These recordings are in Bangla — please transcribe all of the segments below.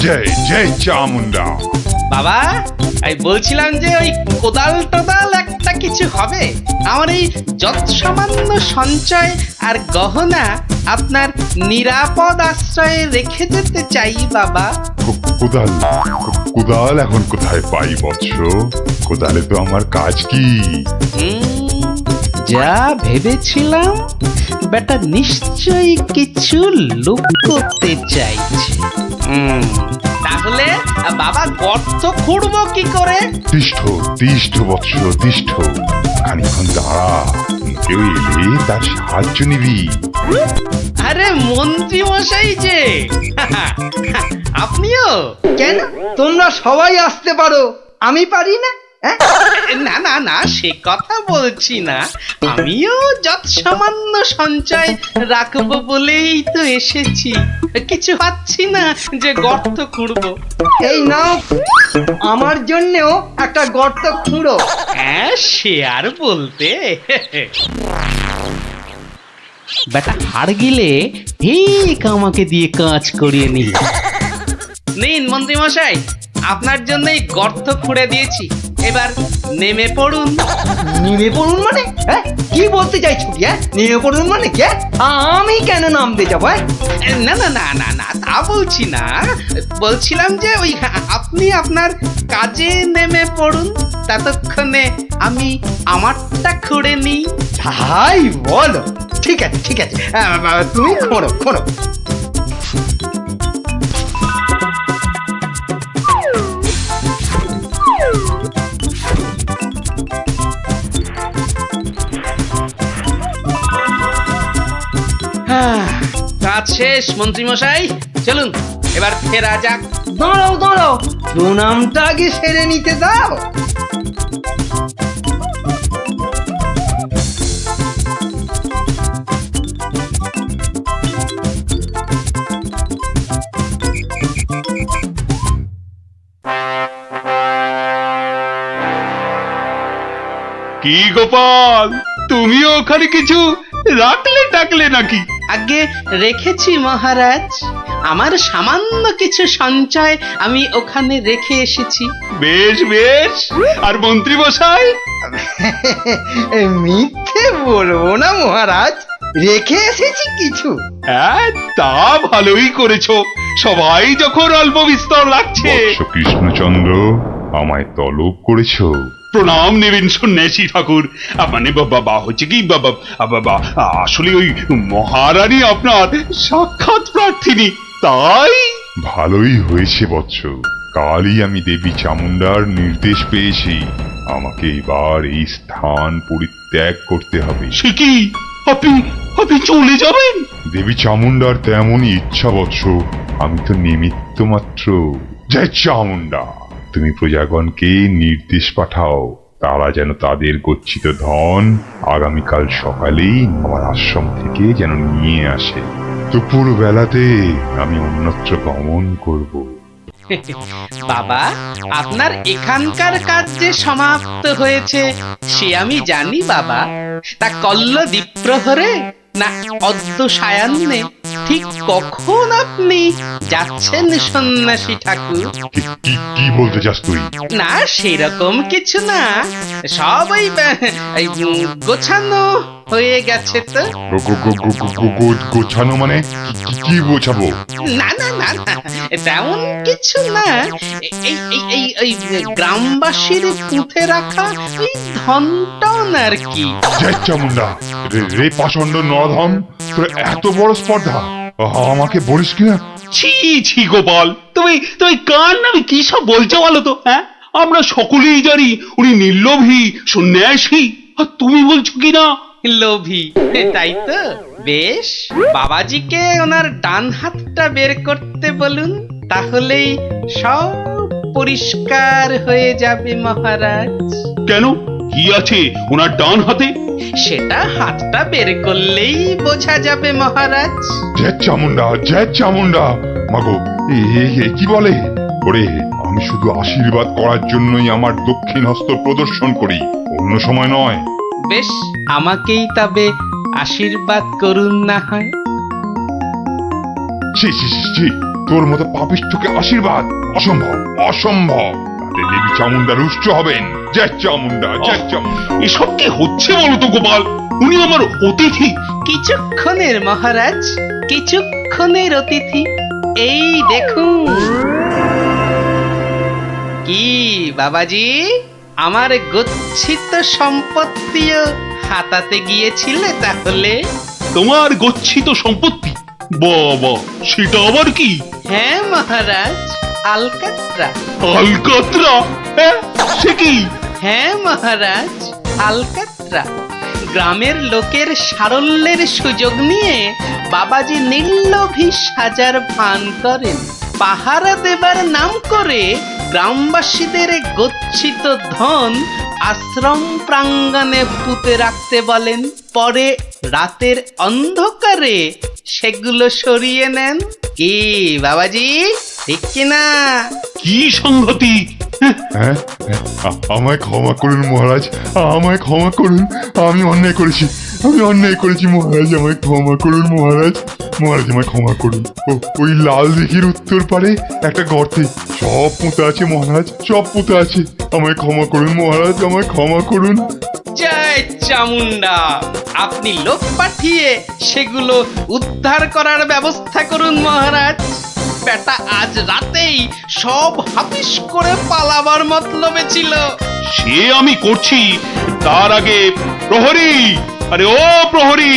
জয় জয় চামুন্ডা। বাবা, এই বলছিলাম যে ওই কোদাল টোদাল একটা কিছু হবে। আমার এই যত সামান্য সঞ্চয় আর গহনা আপনার নিরাপদ আশ্রয়ে রেখে যেতে চাই বাবা। কোদাল কোদাল এখন কোথায় পাই বৎস? কোদালে তো আমার কাজ কি? যা ভেবেছিলাম বেটা নিশ্চয়ই কিছু লুকোতে চাইছে। তাহলে বাবা গর্ত খুঁড়বো কি করে? তিষ্ঠ তিষ্ঠ বৎস তিষ্ঠ, খানিক্ষণ দাঁড়া, কেউ এলে তার সাহায্য নিবি। আরে মন্ত্রী মশাই যে আপনিও? কেন তোমরা সবাই আসতে পারো, আমি পারি না? না না না, সে কথা বলছি না। আমিও যত সামান্য সঞ্চয় রাখবো বলেই তো এসেছি। কিছু পাচ্ছি না যে গর্ত খুঁড়বো। এই নাও, আমার জন্যও একটা গর্ত খুঁড়ো। হ্যাঁ, সে আর বলতে। বেটা হাড় গিলে ঠিক আমাকে দিয়ে কাজ করিয়ে নি। নিন মন্ত্রী মশাই, আপনার জন্যই গর্ত খুঁড়ে দিয়েছি। এবার নেমে পড়ুন। নেমে পড়ুন মানে? কি বলতে চাইছো কি? নেমে পড়ুন মানে কে? আমি কেন নামতে যাবো? না না না না না, তা বলছি না। বলছিলাম যে ওই আপনি আপনার কাজে নেমে পড়ুন, ততক্ষণে আমি আমারটা খুঁড়ে নিই। তাই বলো? ঠিক আছে ঠিক আছে, তুমি খোঁড়ো খোঁড়ো। কাজ শেষ মন্ত্রী মশাই, চলুন এবার ফেরা যাক। দাঁড়াও দাঁড়াও, প্রণামটা আগে সেরে নিতে দাও। কি গোপাল, তুমিও ওখানে কিছু রাখলে টাকলে নাকি? আগে রেখেছি মহারাজ, আমার সামান্য কিছু সঞ্চয় আমি ওখানে রেখে এসেছি। বেশ বেশ, আর মন্ত্রী মশাই? মিথ্যে বলবো না মহারাজ, রেখে এসেছি কিছু। হ্যাঁ, তা ভালোই করেছো। সবাই যখন অল্প বিস্তর রাখছে। বৎস কৃষ্ণচন্দ্র, আমায় তলব করেছো? প্রণাম নেবেন সন্ন্যাসী ঠাকুর। মানে বাবা হচ্ছে কি বাবা, আসলে ওই মহারানী আপনার সাক্ষাৎ প্রার্থিনী, তাই। ভালোই হয়েছে বৎস, কালই আমি দেবী চামুন্ডার নির্দেশ পেয়েছি, আমাকে এবার এই স্থান পরিত্যাগ করতে হবে। সে কি, আপনি আপনি চলে যাবেন? দেবী চামুন্ডার তেমনই ইচ্ছা বৎস, আমি তো নিমিত্ত মাত্র। জয় চামুন্ডা, তুমি প্রজাগণকে নির্দেশ পাঠাও, তারা যেন তাদের গচ্ছিত ধন আগামীকাল সকালেই আমার আশ্রম থেকে যেন নিয়ে আসে। দুপুর বেলাতে আমি অন্যত্র গমন করব। বাবা, আপনার এখানকার কাজ যে সমাপ্ত হয়েছে সে আমি জানি বাবা। তা কল্ল দ্বীপ্রহরে না অদ্য সায়ান্নে ঠিক কখন আপনি যাচ্ছেন সন্ন্যাসী ঠাকুর? কি বলতে চাস তুই? না সেরকম কিছু না, সব ওই গোছানো হয়ে গেছে তো। গোছানো মানে কি গোছাবো? না না না না, তেমন কিছু না। এই গ্রামবাসীর পুঁতে রাখা ওই ধনটন আর কি। জয় চামুন্ডা, রে পাষণ্ড নরধম, তোর এত বড় স্পর্ধা আমাকে বলিস কিনা? ছি ছি গোপাল, তুমি তুমি কার নামে কি সব বলছো বলো তো? হ্যাঁ, আমরা সকলেই জানি উনি নির্লোভী সন্ন্যাসী, আর তুমি বলছো কিনা লোভী। তাই তো, বেশ, বাবাজিকে ওনার ডান হাতটা বের করতে বলুন, তাহলেই সব পরিষ্কার হয়ে যাবে মহারাজ। কেন, কি আছে ওনার ডান হাতে? সেটা হাতটা বের করলেই বোঝা যাবে মহারাজ। জয় চামুন্ডা, জয় চামুন্ডা। মাগো, কি বলে? ওরে, আমি শুধু আশীর্বাদ করার জন্যই আমার দক্ষিণ হস্ত প্রদর্শন করি, অন্য সময় নয়। বেশ, আমাকেই তবে আশীর্বাদ করুন না হয়। ছি ছি ছি, তোর মতো পাপিষ্ঠকে আশীর্বাদ অসম্ভব অসম্ভব। তাতে দেবী চামুন্ডা রুষ্ট হবেন। জয় চামুন্ডা, জয় চামুন্ডা। এসব কি হচ্ছে বলো তো গোপাল? উনি আমার অতিথি। কিছুক্ষণের মহারাজ, কিছুক্ষণের অতিথি। এই দেখুন। কি বাবাজি, আমার গচ্ছিত সম্পত্তিও হাতাতে গিয়েছিলে তাহলে? তোমার গচ্ছিত সম্পত্তি? বাবা, সেটা আবার কি? হ্যাঁ মহারাজ, আলকাত্রা। আলকাতরা? হ্যাঁ, সে কি? হ্যাঁ মহারাজ, আলকাত্রা। গ্রামের লোকের সারল্যের সুযোগ নিয়ে বাবাজি নির্লোভী সাজার ভান করেন। পাহারা দেবার নাম করে গ্রামবাসীদের গচ্ছিত ধন আশ্রম প্রাঙ্গণে পুঁতে রাখতে বলেন। পরে রাতের অন্ধকারে সেগুলো সরিয়ে নেন। কি বাবাজি, ঠিক কিনা? কি সংগতি? হ্যাঁ, আমায় ক্ষমা করুন মহারাজ, আমায় ক্ষমা করুন। আমি অন্যায় করেছি, আমি অন্যায় করেছি মহারাজ, আমায় ক্ষমা করুন মহারাজ। মহারাজ আমায় ক্ষমা করুন। ওই লাল দিঘির উত্তর পারে একটা গর্তে সব পুঁতে আছে মহারাজ, সব পুঁতে আছে। আমায় ক্ষমা করুন মহারাজ, আমায় ক্ষমা করুন। জয় চামুন্ডা, আপনি লোক পাঠিয়ে সেগুলো উদ্ধার করার ব্যবস্থা করুন মহারাজ। বেটা আজ রাতেই সব হাফিস করে পালাবার মতলবে ছিল। সে আমি করছি। তার আগে প্রহরী, আরে ও প্রহরী,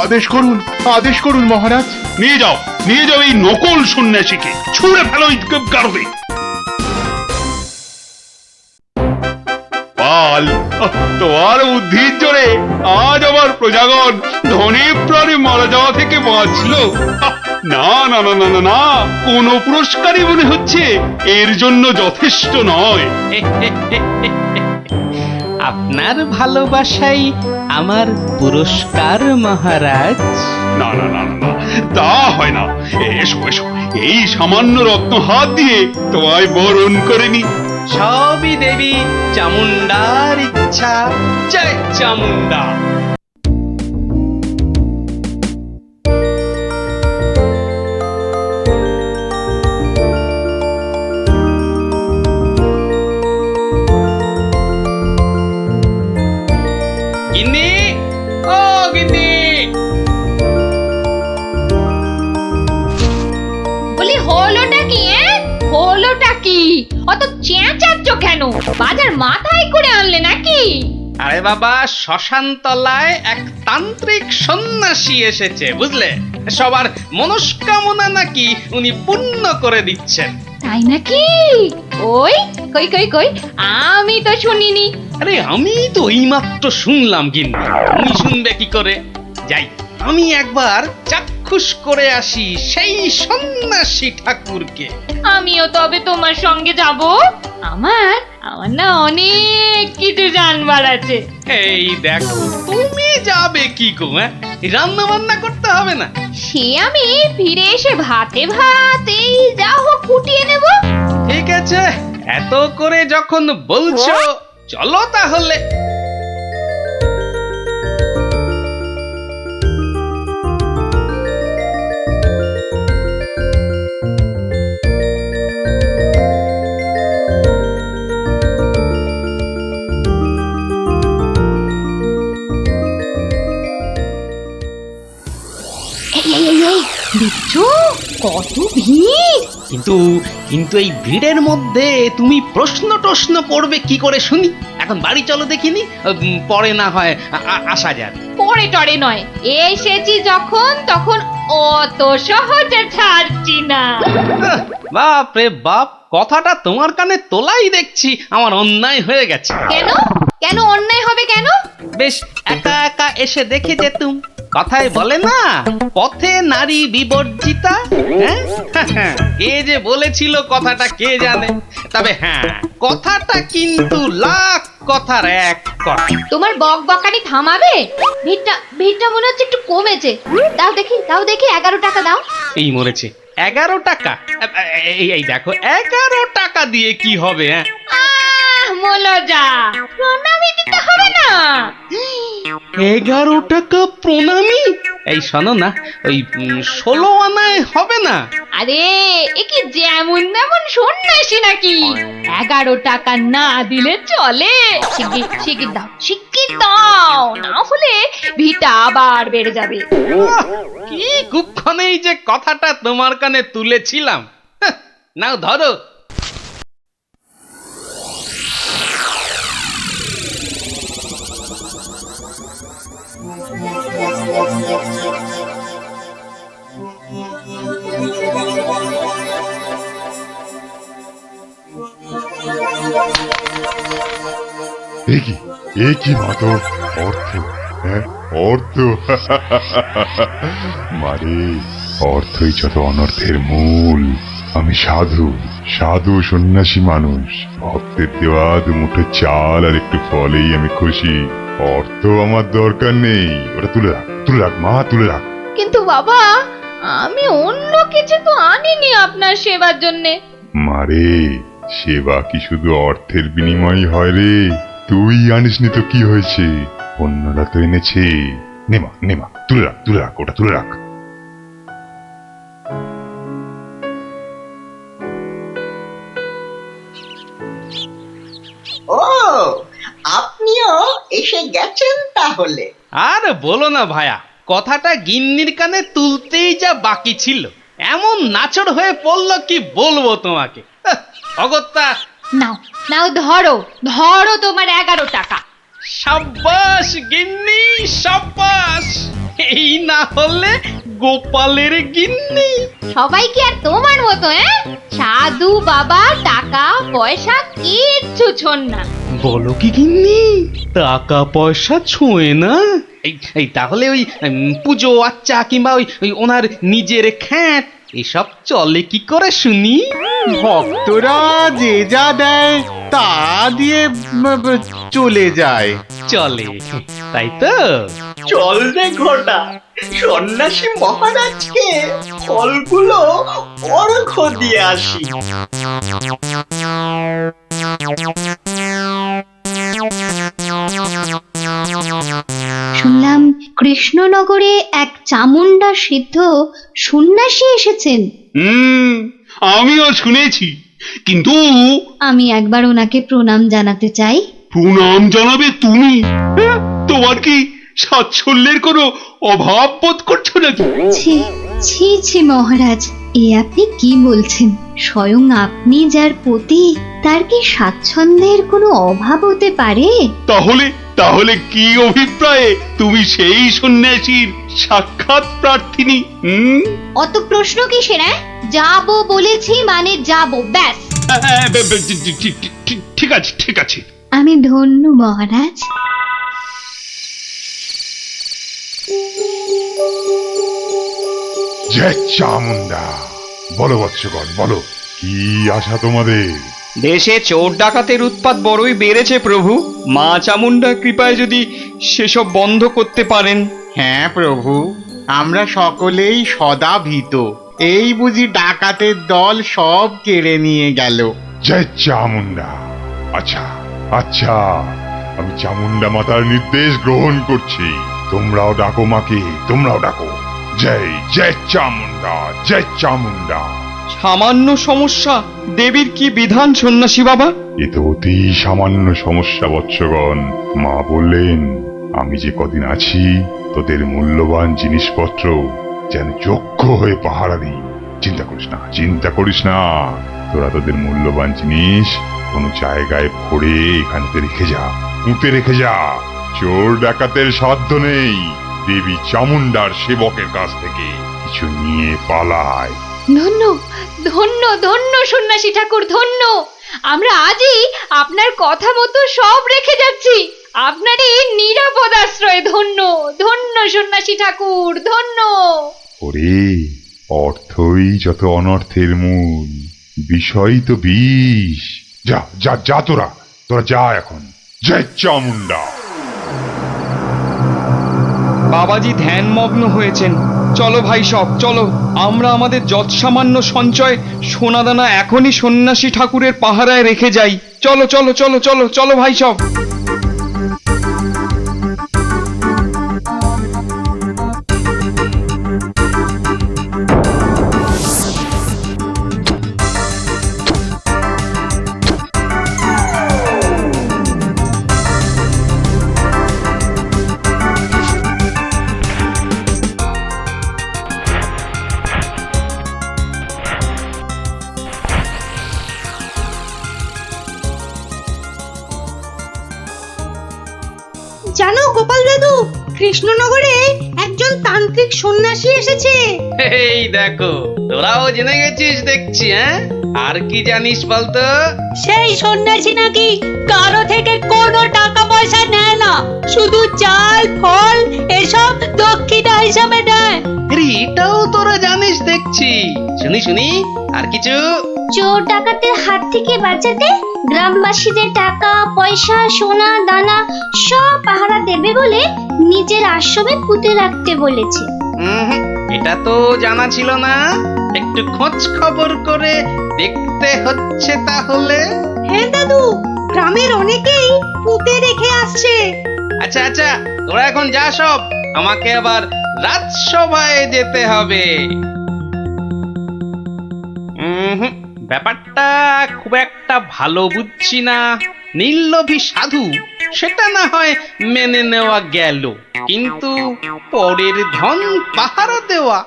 আদেশ করুন, আদেশ করুন মহারাজ। নিয়ে যাও, নিয়ে যাও এই নকল সন্ন্যাসীকে, ছুঁড়ে ফেলো এই গারদে। পাল, তোমার বুদ্ধির জোরে আজ আমার প্রজাগণ ধনে প্রাণে মারা যাওয়া থেকে বাঁচলো। না না না না না না, কোনো পুরস্কারই মনে হচ্ছে এর জন্য যথেষ্ট নয়। আপনার ভালোবাসাই আমার পুরস্কার মহারাজ। না না না না না, তা হয় না। এসো এসো, এই সামান্য রত্ন হাত দিয়ে তোমায় বরণ করে নি। সবই দেবী চামুন্ডার ইচ্ছা। জয় চামুন্ডা। গিন্নি, ও গিন্নি। বলি হলোটা কি? হলোটা কি? অত চেঁচাচ্ছ কেন? বাজার মাথায় করে আনলে নাকি? আরে বাবা, শ্মশান তলায় এক তান্ত্রিক সন্ন্যাসী এসেছে বুঝলে। সবার মনস্কামনা নাকি উনি পূর্ণ করে দিচ্ছেন। তাই নাকি? ওই কই কই কই, আমি তো শুনিনি। আরে আমি তো এইমাত্র শুনলাম গিন্নি, উনি শুনবে কি করে? যাই, আমি একবার চাক্ষুষ করে আসি সেই সন্ন্যাসী ঠাকুরকে। আমিও তবে তোমার সঙ্গে যাব। আমার আমার না অনেক কিছু জানবার আছে। এই দেখো, তুমি যাবে কি গো? রান্না বান্না করতে হবে না? সে আমি ফিরে এসে ভাতে ভাত এই যা হোক ফুটিয়ে নেব। ঠিক আছে, এত করে যখন বলছো চলো তাহলে। দেখছো কত ভিড়? কিন্তু কিন্তু এই ভিড়ের মধ্যে তুমি প্রশ্ন টশ্ন করবে কি করে শুনি? এখন বাড়ি চলো দেখিনি, পরে না হয় আসা যাবে। পরে টরে নয়, এসেছি যখন তখন অত সহজে ছাড়ছি না। বাপ রে বাপ, কথাটা তোমার কানে তোলাই দেখছি আমার অন্যায় হয়ে গেছে। কেন? কেন অন্যায় হবে কেন? বেশ একা একা এসে দেখে যেতুম। কথায় বলে না, পথে নারী বিবর্জিতা। হ্যাঁ, কে যে বলেছিল কথাটা কে জানে। তবে হ্যাঁ, কথাটা কিন্তু লাখ কথার এক কথা। তোমার বক বকানি থামাবে? ভিড়টা মনে হচ্ছে একটু কমেছে। দাও দেখি 11 টাকা দাও। এই মরেছে, 11 টাকা? এই দেখো, 11 টাকা দিয়ে কি হবে? মলজা, প্রণামী দিতে হবে না? 11 টাকা প্রণামী? এই শোনো না, ওই 16 আনায় হবে না? আরে এ কি যেমন তেমন সন্ন্যাসী নাকি? 11 টাকা না দিলে চলে? শিগগির দাও, শিগগির দাও, না হলে ভিটা আবার বেড়ে যাবে। আহ, কি কুক্ষণেই যে কথাটা তোমার কানে তুলেছিলাম। হাহ, নাও ধরো। এ কি মাতো অর্থ, হ্যাঁ অর্থ। মারে, অর্থই যত অনর্থের মূল। আমি সাধু সাধু সন্ন্যাসী মানুষ, ভক্তের দেওয়া দুমুঠো চাল আর একটু ফলেই আমি খুশি। অর্থ আমার দরকার নেই, ওটা তুলে রাখ, তুলে রাখ মা, তুলে রাখ। কিন্তু বাবা, আমি অন্য কিছু তো আনিনি আপনার সেবার জন্যে। মারে, সেবা কি শুধু অর্থের বিনিময় হয় রে? তুই আনিসনি তো কি হয়েছে, অন্যরা তো এনেছে। নেমা নেমা, তুলে রাখ, তুলে রাখ, ওটা তুলে রাখ। ও, আপনিও এসে গেছেন তাহলে। আর বলো না ভায়া, কথাটা গিন্নির কানে তুলতেই যা বাকি ছিল, এমন নাচড় হয়ে পড়লো কি বলবো তোমাকে। হাহ, অগত্যা। নাও নাও, ধরো ধরো তোমার 11 টাকা। সাব্বাস গিন্নি, সাব্বাস। এই না হলে গোপালের গিন্নি। সবাই কি আর তোমার মতো? সাধু বাবা টাকা পয়সা কিচ্ছু ছোন না। বলো কি গিন্নি, টাকা পয়সা ছোঁয় না? এই তাহলে ওই পুজো আচ্চা কিংবা ওই ওনার নিজের খ্যাট এসব চলে কি করে শুনি? ভক্তরা যে যা দেয় তা দিয়ে চলে যায়। চলে, তাই তো? চল রে ঘটা, সন্ন্যাসী মহারাজকে ফলগুলো অর্ঘ্য দিয়ে আসি। শুনলাম কৃষ্ণনগরে এক চামুন্ডা সিদ্ধ সন্ন্যাসী এসেছেন। আমিও শুনেছি, কিন্তু আমি একবার ওনাকে প্রণাম জানাতে চাই। প্রণাম জানাবে তুমি? তোমার কি সাচ্ছল্যের কোনো অভাব বোধ করছো নাকি? ছি ছি ছি মহারাজ, এ আপনি কি বলছেন? স্বয়ং আপনি যার পতি, তার কি স্বাচ্ছন্দ্যের কোনো অভাব হতে পারে? তাহলে তাহলে কি অভিপ্রায়ে তুমি সেই সন্ন্যাসীর সাক্ষাৎ প্রার্থিনী? অত প্রশ্ন কিসের? যাবো বলেছি মানে যাবো, ব্যাস। ঠিক আছে, ঠিক আছে। আমি ধন্য মহারাজ। জয় চামুন্ডা। বলো বৎসগণ, বলো কি আশা তোমাদের? দেশে চোর ডাকাতের উৎপাত বড়ই বেড়েছে প্রভু। মা চামুন্ডা কৃপায় যদি সেসব বন্ধ করতে পারেন। হ্যাঁ প্রভু, আমরা সকলেই সদা ভীত। এই বুঝি ডাকাতের দল সব কেড়ে নিয়ে গেল। জয় চামুন্ডা। আচ্ছা আচ্ছা, আমি চামুন্ডা মাতার নির্দেশ গ্রহণ করছি। তোমরাও ডাকো মাকে, তোমরাও ডাকো। জয় জয় চামুন্ডা, জয় চামুন্ডা। সামান্য সমস্যা, দেবীর কি বিধান সন্ন্যাসী বাবা? এ তো অতি সামান্য সমস্যা বৎসগণ। মা বললেন আমি যে কদিন আছি তোদের মূল্যবান জিনিসপত্র যেন যোগ্য হয়ে পাহারা দিই। চিন্তা করিস না, চিন্তা করিস না। তোরা তোদের মূল্যবান জিনিস কোনো জায়গায় ভরে এখানে রেখে যা, পুঁতে রেখে যা। চোর ডাকাতের সাধ্য নেই দেবী চামুন্ডার সেবকের কাছ থেকে কিছু নিয়ে পালায়। ধন্য ধন্য ধন্য সন্ন্যাসী ঠাকুর, ধন্য। আমরা আজই আপনার কথা মতো সব রেখে যাচ্ছি। আপনার এই নিরাপদ আশ্রয় ধন্য ধন্য সন্ন্যাসী ঠাকুর, ধন্য। ওরে, অর্থই যত অনর্থের মূল, বিষয় তো বিষ। যা যা যা, তোরা তোরা যা এখন। জয় চামুন্ডা। বাবাজি ধ্যানমগ্ন হয়েছেন। চলো ভাই সব, চলো। আমরা আমাদের যৎসামান্য সঞ্চয় সোনাদানা এখনই সন্ন্যাসী ঠাকুরের পাহারায় রেখে যাই। চলো চলো চলো চলো চলো ভাই সব। জানো গোপাল দাদু, কৃষ্ণনগরে একজন তান্ত্রিক সন্ন্যাসী এসেছে। এই দেখো, তোরাও জেনে গেছিস দেখছি, হ্যাঁ? আর কি জানিস বলতো? সেই সন্ন্যাসী নাকি কারো থেকে কোনো টাকা পয়সা নেয় না, শুধু চাল ফল এসব দক্ষিণা হিসাবে নেয়। এটাও তোরা জানিস দেখছি। শুনি শুনি, আর কিছু? চোর ডাকাতের হাত থেকে বাঁচাতে গ্রামবাসীদের টাকা পয়সা সোনা দানা সব পাহারা দেবে বলে নিজের আশ্রমে পুঁতে রাখতে বলেছে। এটা তো জানা ছিল না। একটু খোঁজ খবর করে দেখতে হচ্ছে তাহলে। হ্যাঁ দাদু, গ্রামের অনেকেই পুঁতে রেখে আসছে। আচ্ছা আচ্ছা, তোরা এখন যা সব, আমাকে আবার রাজসভায় যেতে হবে। ব্যাপারটা খুব একটা ভালো বুঝছি না। নীললোভী সাধু সেটা না হয় মেনে নেওয়া গেল, কিন্তু পরের ধন পাহারা দেওয়া,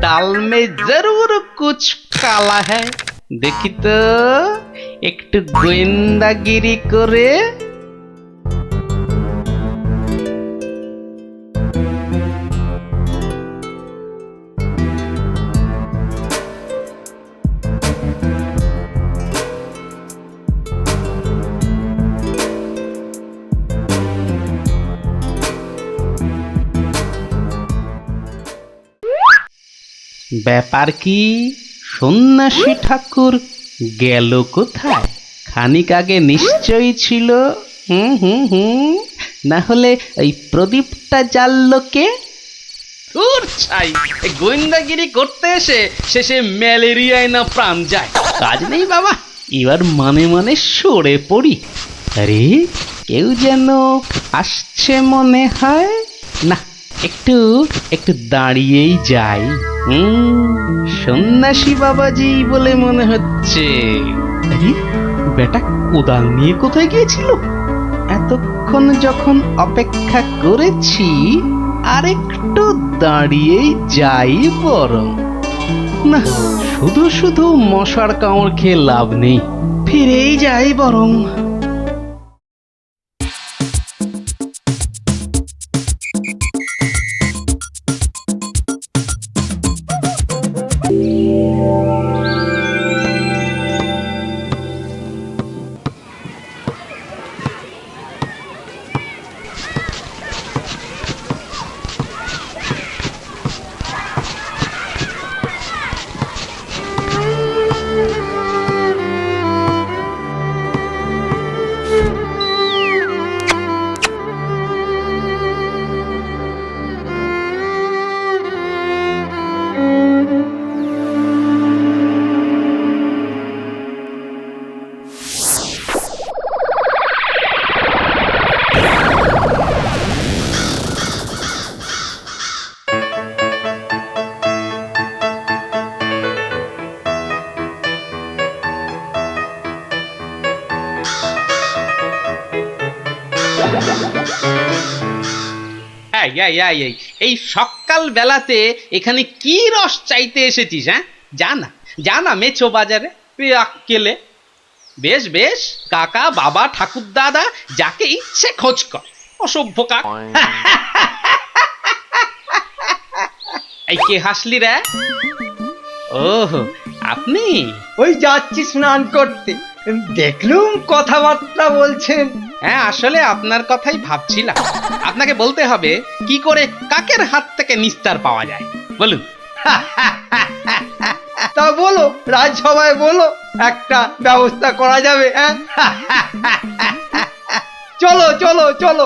ডাল মে জরুর কুছ কালা হ্যায়। দেখি তো একটু গোয়েন্দাগিরি করে। ব্যাপার কি? সন্ন্যাসী ঠাকুর গেল কোথায়? খানিক আগে নিশ্চয়ই ছিল। না হলে ওই প্রদীপটা জ্বাললো কে? ধুর ছাই, গোয়েন্দাগিরি করতে এসে শেষে ম্যালেরিয়ায় না প্রাণ যায়। কাজ নেই বাবা, এবার মানে মানে সরে পড়ি। আরে কেউ যেন আসছে মনে হয়। না, একটু একটু দাঁড়িয়েই যাই। সন্ন্যাসী বাবাজি বলে মনে হচ্ছে। আরে বেটা কোদাল নিয়ে কোথায় গিয়েছিল? এতক্ষণ যখন অপেক্ষা করেছি, আরেকটু দাঁড়িয়েই যাই বরং। না, শুধু শুধু মশার কামড় খেয়ে লাভ নেই, ফিরেই যাই বরং। এই সকাল বেলাতে এখানে কি রস চাইতে এসেছিস? হ্যাঁ, জানা জানা মেছো বাজারে আক্কেলে। বেশ বেশ, কাকা বাবা ঠাকুর দাদা যাকে ইচ্ছে খোঁজ কর, অসভ্য কাক। এই কে হাসলি রে? ওহ, আপনি? ওই যাচ্ছি স্নান করতে, দেখলুম কথাবার্তা বলছেন। হ্যাঁ, আসলে আপনার কথাই ভাবছিলাম। আপনাকে বলতে হবে কি করে কাকের হাত থেকে নিস্তার পাওয়া যায়, বলুন। তা বলো, রাজসভায় বলো, একটা ব্যবস্থা করা যাবে। হ্যাঁ, চলো চলো চলো।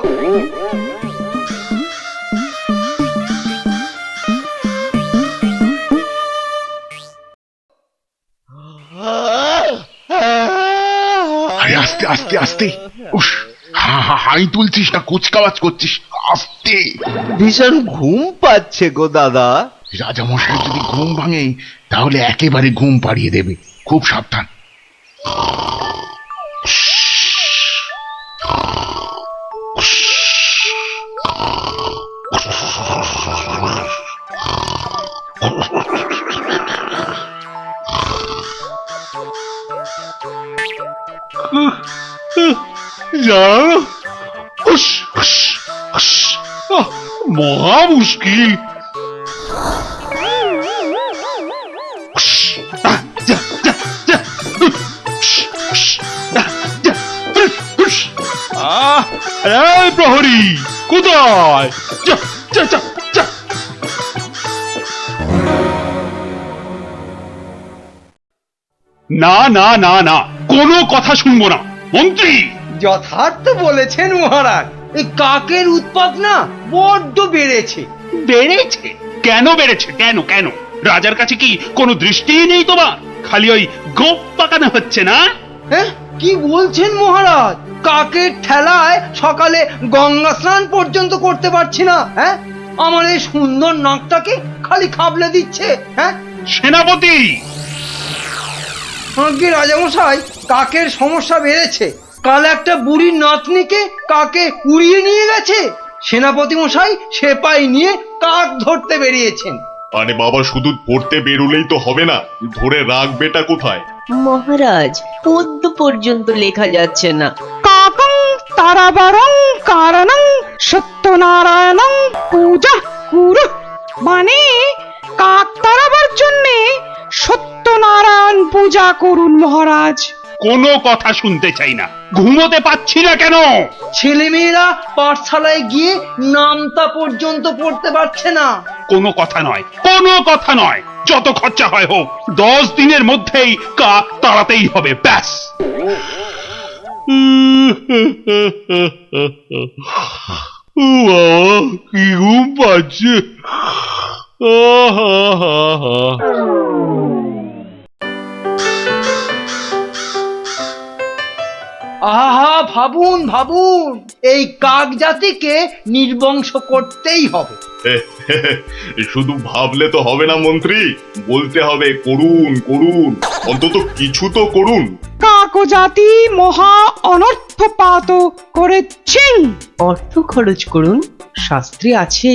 আরে আস্তে আস্তে আস্তে, উস, হাই তুলছিস না কুচকাওয়াজ করছিস, আস্তে। ভীষণ ঘুম পাচ্ছে গো দাদা। রাজামশাই যদি ঘুম ভাঙে তাহলে একেবারে ঘুম পাড়িয়ে দেবে, খুব সাবধান। জানো, মহা মুশকিল। এই প্রহরী কোথায়? যা, যা, যা, যা। না না না না, কোনো কথা শুনবো না মন্ত্রী। যথার্থ বলেছেন মহারাজ, এই কাকের উৎপাত না বড্ড বেড়েছে। বেড়েছে? কেন বেড়েছে? কেন কেন? রাজার কাছে কি কোনো দৃষ্টিই নেই তোমার? খালি ওই গোপ পাকানো হচ্ছে না? হ্যাঁ, কি বলছেন মহারাজ? কাকের ঠেলায় সকালে গঙ্গা স্নান পর্যন্ত করতে পারছি না। হ্যাঁ, আমার এই সুন্দর নাকটাকে খালি খাবলে দিচ্ছে। হ্যাঁ, সেনাপতি! আগে রাজামশাই, কাকের সমস্যা বেড়েছে। কাল একটা বুড়ির নাতনিকে কাকে উড়িয়ে নিয়ে গেছে। সেনাপতি মশাই সেপাই নিয়ে কাক ধরতে বেরিয়েছেন। আরে বাবা, শুধু পড়তে বেরোলেই তো হবে না, ধরে রাখবেটা কোথায়? মহারাজ, পদ্য পর্যন্ত লেখা যাচ্ছে না। কাকং তারাবারং কারণং সত্যনারায়ণং পূজা কুরু, মানে কাক তাড়াবার জন্যে সত্যনারায়ণ পূজা করুন মহারাজ। কোনো কথা শুনতে চাই না। ঘুমোতে পাচ্ছি না কেন? ছেলেমেয়েরা পাঠশালায় গিয়ে নামতা পর্যন্ত পড়তে পারছে না। কোনো কথা নয়, কোনো কথা নয়। যত খরচা হয় হোক, 10 দিনের মধ্যেই কাক তাড়াতেই হবে, ব্যাস। কি ঘুম পাচ্ছে। আহা, ভাবুন ভাবুন, এই কাক জাতিকে নির্বংশ করতেই হবে। শুধু ভাবলে তো হবে না মন্ত্রী, বলতে হবে করুন করুন, অন্তত কিছু তো করুন। কাক জাতি মহা অনর্থপাত করেছেন। অর্থ খরচ করুন। শাস্ত্রে আছে,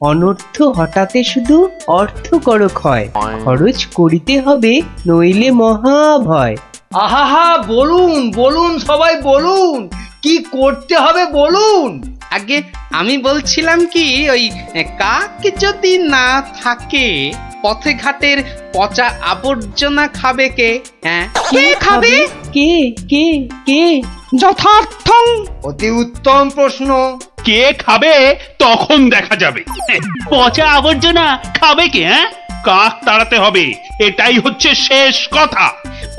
অনর্থ হঠাতে শুধু অর্থ করক হয়। খরচ করিতে হবে, নইলে মহা ভয়। আহা, বলুন বলুন, সবাই বলুন, কি করতে হবে বলুন। আগে আমি বলছিলাম কি, ওই কাক যদি না থাকে, পথে ঘাটের পচা আবর্জনা খাবে কে? হ্যাঁ, কে খাবে? কে কে কে? যথার্থং। অতি উত্তম প্রশ্ন। কে খাবে তখন দেখা যাবে। পচা আবর্জনা খাবে কে? হ্যাঁ, কাক তাড়াতে হবে, এটাই হচ্ছে শেষ কথা।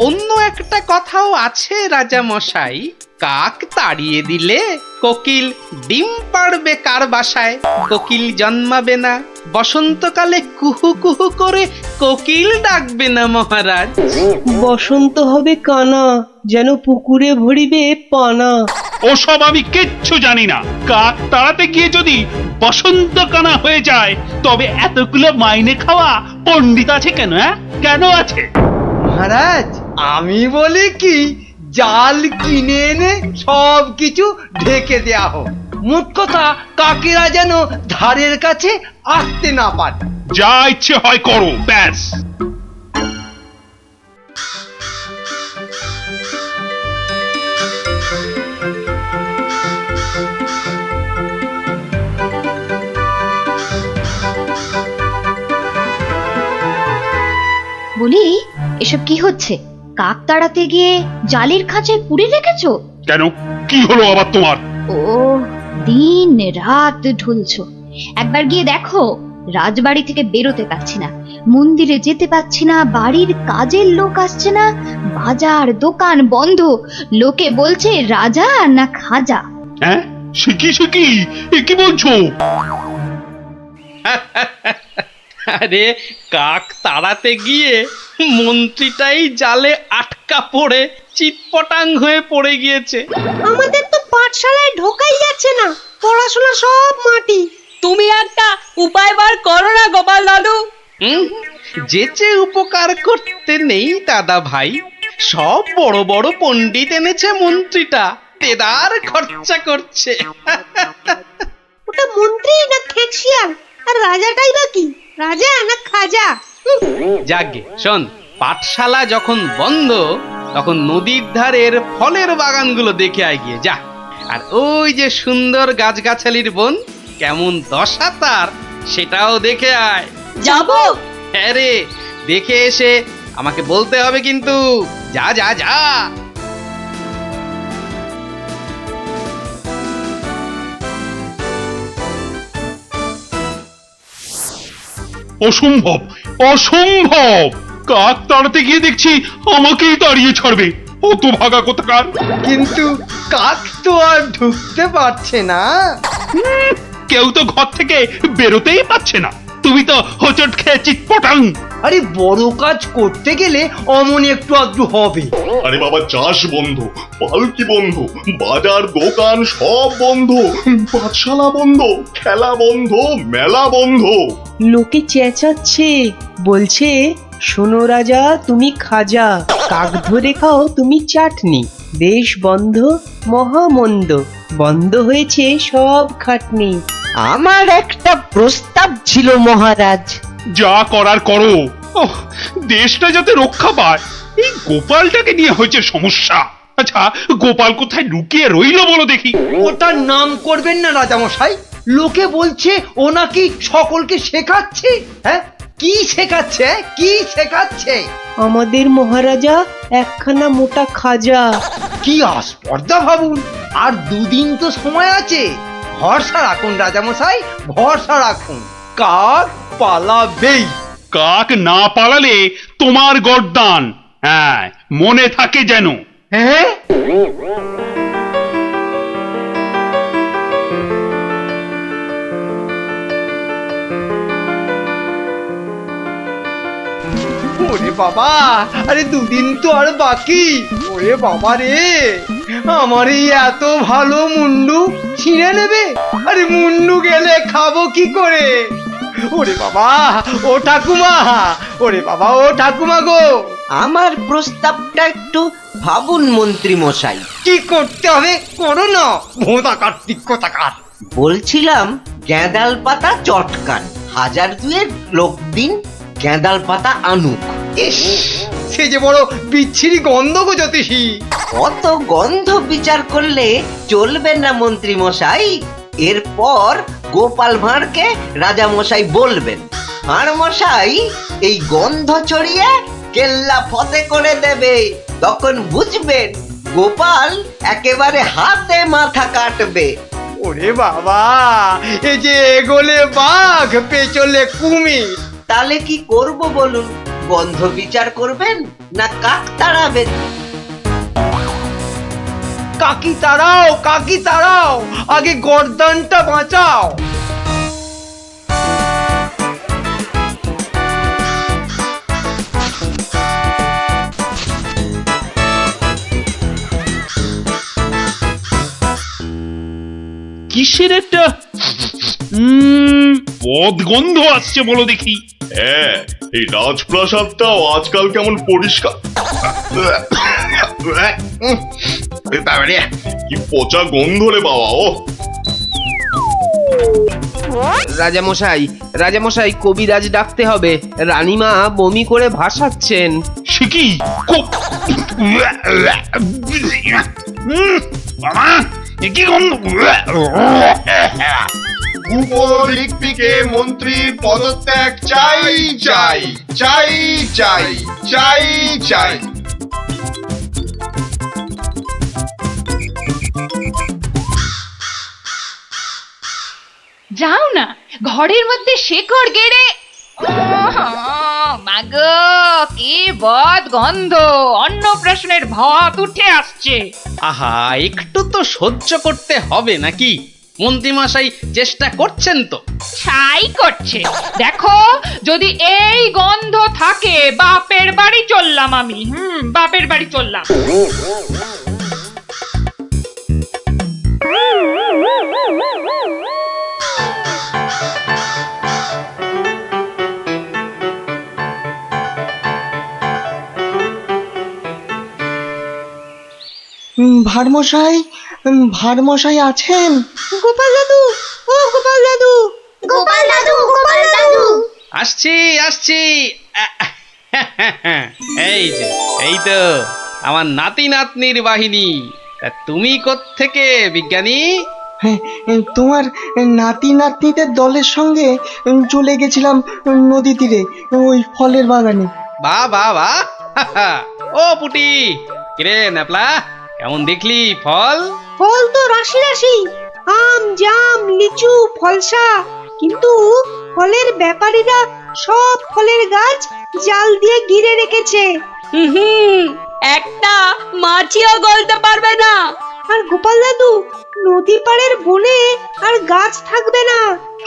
অন্য একটা কথাও আছে রাজা মশাই, কাক তাড়িয়ে দিলে কোকিল ডিম পাড়বে কার বাসায়? কোকিল জন্মাবে না, বসন্তকালে কুহু কুহু করে কোকিল ডাকবে না মহারাজ। বসন্ত হবে কানা, যেন পুকুরে ভরিবে পানা। ওসব আমি কিচ্ছু জানি না। কাক তাড়াতে গিয়ে যদি বসন্ত কানা হয়ে যায়, তবে এতগুলো মাইনে খাওয়া পণ্ডিত আছে কেন? হ্যাঁ, কেন আছে? মহারাজ, আমি বলি কি, জাল কিনে এনে সব কিছু ঢেকে দেয়া হোক। মোট কথা, কাকেরা যেন ধারের কাছে আসতে না পারে। যা ইচ্ছে হয় করো, ব্যাস। বলি, এসব কি হচ্ছে? কাক তাড়াতে গিয়ে জালের খাঁচায় পুরে রেখেছো? কেন, কি হলো আবার তোমার? ও, দিন রাত ঢুলছো। একবার গিয়ে দেখো, রাজবাড়ি থেকে বেরোতে পারছি না, মন্দিরে যেতে পারছি না, বাড়ির কাজের লোক আসছে না, বাজার দোকান বন্ধ। লোকে বলছে রাজা না খাজা। হ্যাঁ, শিখি এ কি বলছো? আরে, কাক তাড়াতে গিয়ে মন্ত্রীটাই জালে আটকা পড়ে চিৎপটাং হয়ে পড়ে গিয়েছে। আমাদের তো পাঠশালায় ঢোকাই যাচ্ছে না, পড়াশোনা সব মাটি। তুমি একটা উপায় বার করো না গোপাল দাদু। যেচে উপকার করতে নেই দাদা ভাই, সব বড় বড় পণ্ডিত এনেছে মন্ত্রীটা, তেদার খরচা করছে। ওটা মন্ত্রী না খেকশিয়াল? আর রাজাটাই বা কি, রাজা না খাজা? যাগে শোন, পাঠশালা যখন বন্ধ, তখন নদীর ধারের ফলের বাগানগুলো দেখে আয় গিয়ে যা। আর ওই যে সুন্দর গাছগাছালির বন, কেমন দশা তার সেটাও দেখে আয়। যাব হ্যাঁ রে, দেখে এসে আমাকে বলতে হবে কিন্তু। যা যা যা। অসম্ভব, অসম্ভব! কাক তাড়াতে গিয়ে দেখছি আমাকেই তাড়িয়ে ছাড়বে। অত ভাগা কোথাকার! কিন্তু কাক তো আর ঢুকতে পারছে না। কেউ তো ঘর থেকে বেরোতেই পারছে না। তুমি তো হোঁচট খেয়ে চিৎপটাং। আরে বড় কাজ করতে গেলে অমনি একটু আধটু হবে। আরে বাবা, চাষ বন্ধ, পালকি বন্ধ, বাজার দোকান সব বন্ধ, পাঠশালা বন্ধ, খেলা বন্ধ, মেলা বন্ধ। লোকে চেঁচাচ্ছে, বলছে শোনো রাজা তুমি খাজা, কাক ধরে খাও তুমি চাটনি, দেশ বন্ধ মহামন্দ, বন্ধ হয়েছে সব খাটনি। আমার একটা প্রস্তাব ছিল মহারাজ। যা করার করো। ওহ, দেশটা যাতে রক্ষা পায়, এই গোপালটাকে নিয়ে হয়েছে সমস্যা। আচ্ছা, গোপাল কোথায় লুকিয়ে রইল বলো দেখি। ওটার নাম করবেন না রাজামশাই। লোকে বলছে ও নাকি সকলকে শেখাচ্ছে। হ্যাঁ, কি শেখাচ্ছে? কি শেখাচ্ছে? আমাদের মহারাজা একখানা মোটা খাজা। কি আস্পর্ধা ভাবুন। আর দুদিন তো সময় আছে। ভরসা রাখুন রাজামশাই, ভরসা রাখুন। কাক পালাবেই। কাক না পালালে তোমার গর্দান। হ্যাঁ, মনে থাকে যেন। হ্যাঁ, ওরে বাবা, আরে দুদিন তো আর বাকি। ওরে বাবা রে, আমার এই এত ভালো মুন্ডু ছিঁড়ে নেবে। আরে মুন্ডু গেলে খাবো কি করে? ওরে বাবা, ও ঠাকুমা, ওরে বাবা, ও ঠাকুমা গো। আমার প্রস্তাবটা একটু ভাবুন মন্ত্রী মশাই। কি করতে হবে করো না, ভোঁদা কার্তিক কোথাকার। বলছিলাম গেঁদাল পাতা চটকান, 1000 লোক দিন গেঁদাল পাতা আনুক। ইস, সে যে বড় বিচ্ছিরি গন্ধ গো জ্যোতিষী। অত গন্ধ বিচার করলে চলবে না মন্ত্রী মশাই। এরপর গোপাল ভাঁড়কে রাজা মশাই বলবেন, ভাঁড় মশাই এই গন্ধ ছড়িয়ে কেল্লা ফতে করে দেবে। তখন বুঝবেন গোপাল একেবারে হাতে মাথা কাটবে। ওরে বাবা, এ যে এগোলে বাঘ পেছলে কুমির। তাহলে কি করব বলুন? গন্ধ বিচার করবেন না কাক তাড়াবেন? কাকি তাড়াও, কাকি তাড়াও, আগে গর্দানটা বাঁচাও। কিসের একটা পদ গন্ধ আসছে বলো দেখি। হ্যাঁ, এই রাজপ্রাসাদটাও আজকাল কেমন পরিষ্কার। কি পচা গন্ধ রে বাবা। ও রাজামশাই, রাজামশাই কবিরাজ ডাকতে হবে। রানীমা বমি করে ভাসাচ্ছেন। সে কি? বাবা, এ কি গন্ধ? উপরিক্তিকে মন্ত্রীর পদত্যাগ চাই চাই চাই চাই চাই চাই। যাও না, ঘরের মধ্যে শেকড় গেড়ে। মাগো, কি বদ গন্ধ! অন্নপ্রাশনের ভাত উঠে আসছে। আহা, একটু তো সহ্য করতে হবে নাকি? মন্ত্রীমশাই চেষ্টা করছেন তো। ছাই করছে। দেখো, যদি এই গন্ধ থাকে বাপের বাড়ি চললাম আমি। বাপের বাড়ি চললাম। ভারমশাই, ভারমশাই আছেন? গোপাল দাদু, ও গোপাল দাদু, গোপাল দাদু, গোপাল দাদু। আসছি আসছি। এই যে, এই তো আমার নাতি নাতনির বাহিনী। তা তুমি কোত্থেকে বিজ্ঞানী? তোমার নাতি নাতনিদের দলের সঙ্গে চলে গেছিলাম নদী তীরে ওই ফলের বাগানে। বাহ বাহ বাহ ও পুটি কিরে ন্যাপলা কেমন দেখলি ফল? ফল তো রাশি রাশি, আম জাম লিচু ফলসা, কিন্তু ফলের ব্যাপারীরা সব ফলের গাছ জাল দিয়ে ঘিরে রেখেছে। একটা মাছিও গলতে পারবে না। আর গোপাল দাদু, নদী পাড়ের বনে আর গাছ থাকবে না,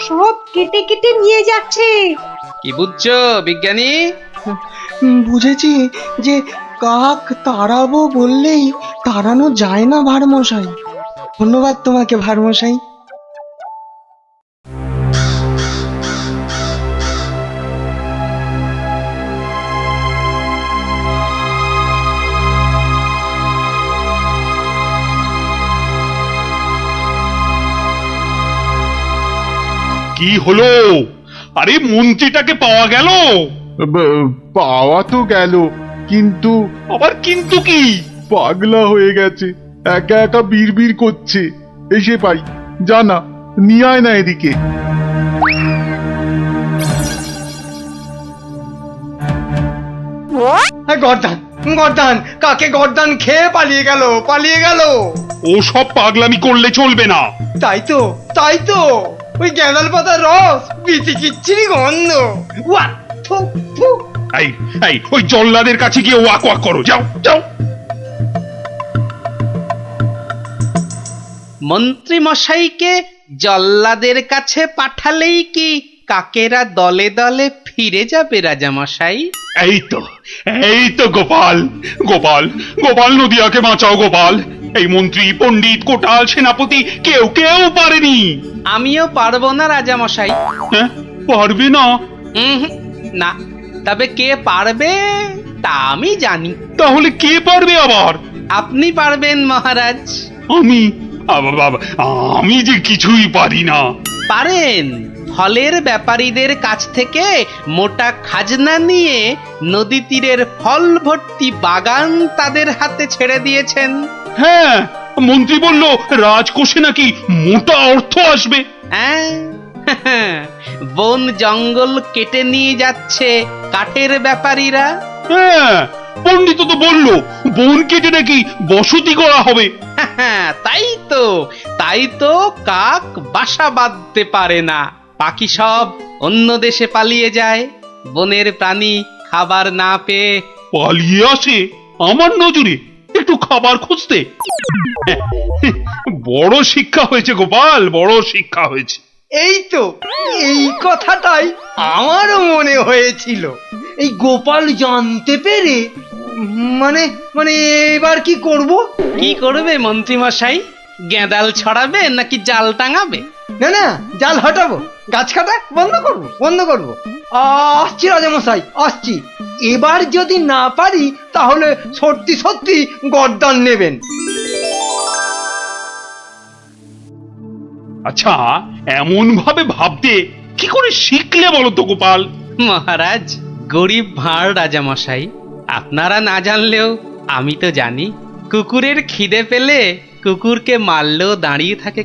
সব কেটে কেটে নিয়ে যাচ্ছে। কি বুঝছো বিজ্ঞানী? বুঝেছি যে কাক তাড়াবো বললেই তাড়ানো যায় না ভারমশাই। ধন্যবাদ তোমাকে ভারমশাই। কি হলো? আরে মন্ত্রীটাকে পাওয়া গেল? পাওয়া তো গেল, কিন্তু আবার কিন্তু কি? পাগলা হয়ে গেছে, একা একা বিড়বিড় করছে। এসে পাই, জানা নিয়ে আয় না এদিকে। গর্দান গর্দান, কাকে গর্দান খেয়ে পালিয়ে গেল। ও সব পাগলামি করলে চলবে না। তাই তো ওই গ্যাঁদাল পাতার রস বিচি কিচ্ছিরি গন্ধ। ওয়া, থু, থু। এই এই ওই জল্লাদের কাছে গিয়ে ওয়াক ওয়াক করো, যাও যাও। মন্ত্রী মশাইকে জল্লাদের কাছে পাঠালেই কি কাকেরা দলে দলে ফিরে যাবে রাজা মশাই? এই তো গোপাল গোপাল গোপাল, নদিয়াকে বাঁচাও গোপাল। এই মন্ত্রী পণ্ডিত কোটাল সেনাপতি কেউ পারেনি। আমিও পারবো না রাজা মশাই। হ্যাঁ, পারবে না? না, তবে কে পারবে তা আমি জানি। তাহলে কে পারবে আবার? আপনি পারবেন মহারাজ। আমি যে কিছুই পারি না। পারেন। ফলের ব্যাপারীদের কাছ থেকে মোটা খাজনা নিয়ে নদী তীরের ফল ভর্তি বাগান তাদের হাতে ছেড়ে দিয়েছেন। হ্যাঁ, মন্ত্রী বলল রাজকোষে নাকি মোটা অর্থ আসবে। হ্যাঁ, বন জঙ্গল কেটে নিয়ে যাচ্ছে কাঠের ব্যাপারীরা। হ্যাঁ, পণ্ডিত তো বলল বন কেটে নাকি বসতি করা হবে। তাই তো কাক বাসা বাঁধতে পারে না, পাখি সব অন্য দেশে পালিয়ে যায়। বনের প্রাণী খাবার না পেয়ে পালিয়ে আসে আমার নজরে একটু খাবার খুঁজতে। বড় শিক্ষা হয়েছে গোপাল, বড় শিক্ষা হয়েছে। এই কথাটাই আমারও মনে হয়েছিল। এই গোপাল জানতে পেরে মানে এবার কি করবে মন্ত্রী মশাই? গেঁদাল ছড়াবে নাকি জাল টাঙাবে? না জাল হটাবো, গাছ কাটা বন্ধ করবো। আসছি রাজামশাই, আসছি। এবার যদি না পারি তাহলে সত্যি গর্দান নেবেন। আচ্ছা, এমন ভাবে ভাবতে কি করে শিখলে বলো তো গোপাল? মহারাজ, গরিব ভাঁড় রাজা মশাই, আপনারা না জানলেও আমি তো জানি। কুকুরের খিদে পেলে কুকুরকে মারলেও দাঁড়িয়ে থাকে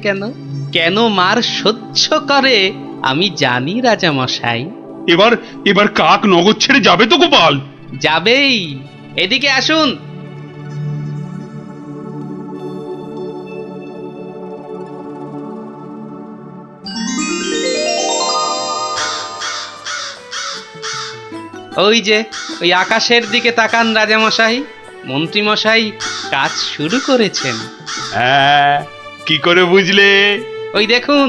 কেন মার সহ্য করে আমি জানি রাজা মশাই। এবার কাক নগর ছেড়ে যাবে তো গোপাল? যাবেই। এদিকে আসুন। ওই যে ওই আকাশের দিকে তাকান রাজামশাই। মন্ত্রীমশাই কাজ শুরু করেছেন। হ্যাঁ, কি করে বুঝলে? ওই দেখুন,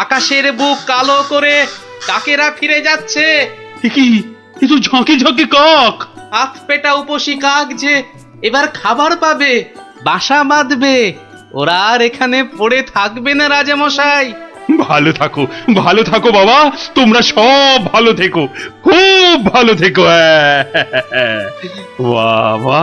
আকাশের বুক কালো করে কাকেরা ফিরে যাচ্ছে। কি এ তো ঝাঁকে ঝাঁকে কাক। হাত পেটা উপসী কাক যে এবার খাবার পাবে, বাসা বাঁধবে। ওরা আর এখানে পড়ে থাকবে না রাজামশাই। ভালো থাকো বাবা, তোমরা সব ভালো থেকো, খুব ভালো থেকো। বাবা